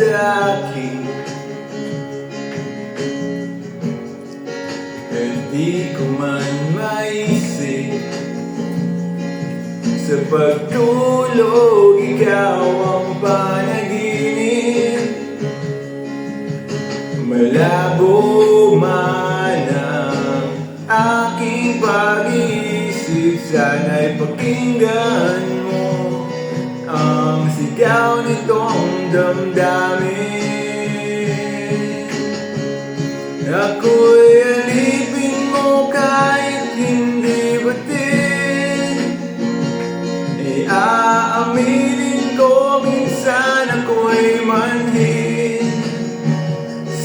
sa'kin. Hindi ko man maisip sa pagtulog, ikaw ang panaginip. Malabo man ang aking pag-iisip, sana'y pakinggan mo ang sigaw nitong damdamin. Ako'y alipin mo kahit hindi batin. Aaminin ko minsan ako'y manhin.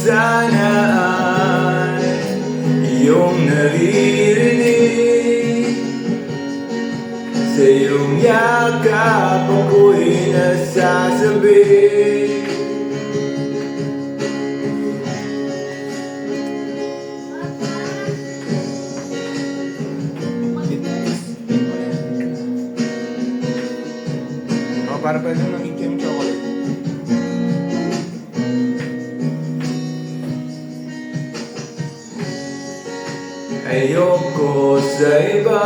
Sana ay iyong naririnig. Sa iyong yakap ako'y nasasabi. Para pwede nang ikim chocolate. Ayoko sa iba,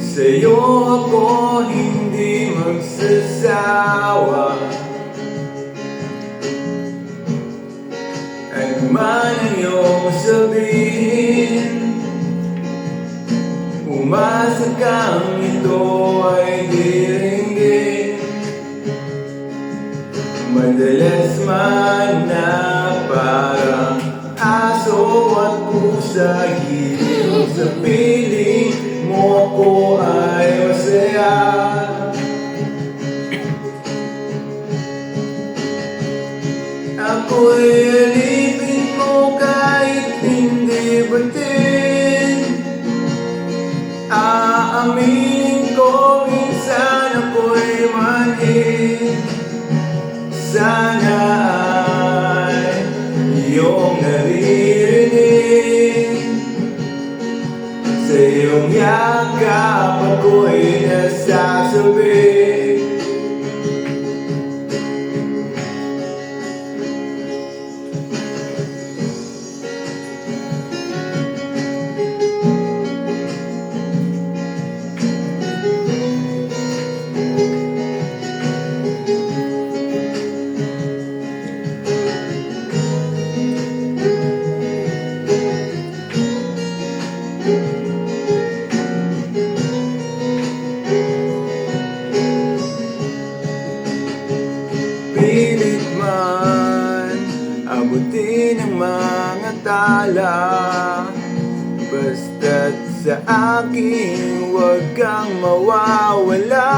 sa'yo ako hindi magsasawa. Ano man ang iyong sabihin, umasa kang ito ay diringgin. Madalas man na parang aso at pusa, hiling sa piling mo ko ay masaya. Ako'y alipin mo kahit hindi batin. Aaminin ko minsan ako'y manhin. Sana ay iyong naririnig. Sa iyong yakap ako'y nasasabi. Pilit man abutin ang mga tala, basta't sa akin huwag kang mawawala.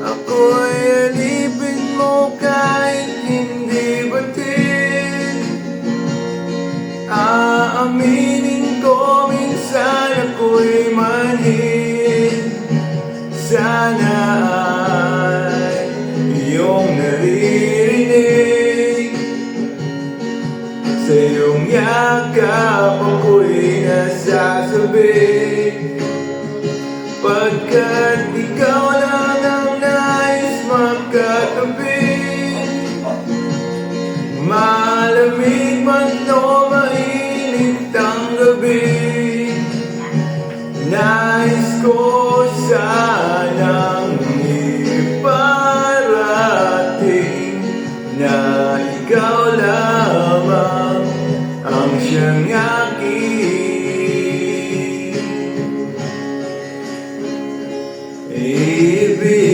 Ako'y alipin mo kahit hindi batin. Aaminin ko minsan ako'y manhin. Sana ay iyong naririnig. Sa iyong yakap ako'y nasasabi. Pagkat ikaw lang ang nais makatabi. Malamig man o mainit ang gabi, nais ko sanang iparating na ikaw lamang ang siyang aking ibig.